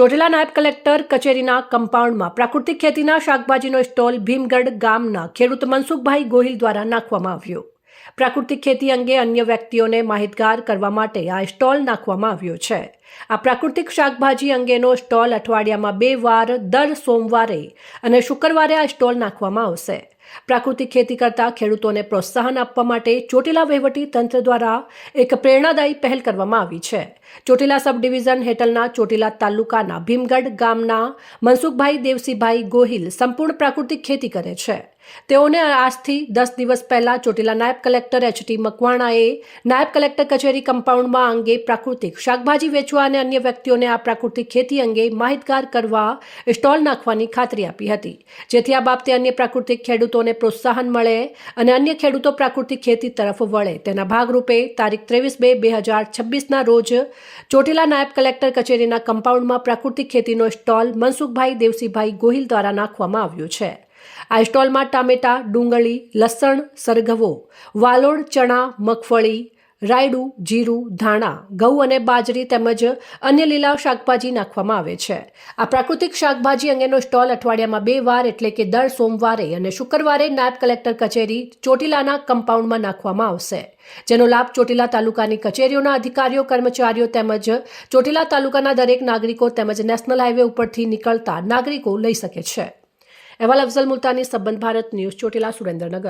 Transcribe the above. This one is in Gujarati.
ચોટીલા નાયબ કલેક્ટર કચેરીના કમ્પાઉન્ડમાં પ્રાકૃતિક ખેતીના શાકભાજીનો સ્ટોલ ભીમગઢ ગામના ખેડૂત મનસુખભાઈ ગોહિલ દ્વારા નાખવામાં આવ્યો। પ્રાકૃતિક ખેતી અંગે અન્ય વ્યક્તિઓને માહિતગાર કરવા માટે આ સ્ટોલ નાખવામાં આવ્યો છે। આ પ્રાકૃતિક શાકભાજી અંગેનો સ્ટોલ અઠવાડિયામાં 2 વાર દર સોમવારે અને શુક્રવારે આ સ્ટોલ નાખવામાં આવશે। પ્રાકૃતિક ખેતી કરતા ખેડૂતોને પ્રોત્સાહન આપવા માટે ચોટીલા વહીવટી તંત્ર દ્વારા એક પ્રેરણાદાયી પહેલ કરવામાં આવી છે। ચોટીલા સબ ડિવિઝન હેઠળના ચોટીલા તાલુકાના ભીમગઢ ગામના મનસુખભાઈ દેવસીભાઈ ગોહિલ સંપૂર્ણ પ્રાકૃતિક ખેતી કરે છે। તેઓને આજથી 10 દિવસ પહેલા ચોટીલા નાયબ કલેક્ટર એચ.ટી. મકવાણાએ નાયબ કલેક્ટર કચેરી કમ્પાઉન્ડમાં અંગે પ્રાકૃતિક શાકભાજી વેચવા અને અન્ય વ્યક્તિઓને આ પ્રાકૃતિક ખેતી અંગે માહિતગાર કરવા સ્ટોલ નાખવાની ખાતરી આપી હતી, જેથી આ બાબતે અન્ય પ્રાકૃતિક ખેડૂતોને પ્રોત્સાહન મળે અને અન્ય ખેડૂતો પ્રાકૃતિક ખેતી તરફ વળે। તેના ભાગરૂપે તારીખ 23/2/2026ના રોજ ચોટીલા નાયબ કલેક્ટર કચેરીના કમ્પાઉન્ડમાં પ્રાકૃતિક ખેતીનો સ્ટોલ મનસુખભાઈ દેવસીભાઈ ગોહિલ દ્વારા નાખવામાં આવ્યો છે। આ સ્ટોલમાં ટામેટા, ડુંગળી, લસણ, સરગવો, વાલોળ, ચણા, મગફળી, રાયડું, જીરું, ધાણા, ઘઉં અને બાજરી તેમજ અન્ય લીલા શાકભાજી નાખવામાં આવે છે। આ પ્રાકૃતિક શાકભાજી અંગેનો સ્ટોલ અઠવાડિયામાં 2 વાર એટલે કે દર સોમવારે અને શુક્રવારે નાયબ કલેક્ટર કચેરી ચોટીલાના કમ્પાઉન્ડમાં નાખવામાં આવશે, જેનો લાભ ચોટીલા તાલુકાની કચેરીઓના અધિકારીઓ, કર્મચારીઓ તેમજ ચોટીલા તાલુકાના દરેક નાગરિકો તેમજ નેશનલ હાઈવે ઉપરથી નીકળતા નાગરિકો લઈ શકે છે। અહેવાલ અફઝલ મુલ્તાની, સંબંધ ભારત ન્યૂઝ, ચોટીલા, સુરેન્દ્રનગર।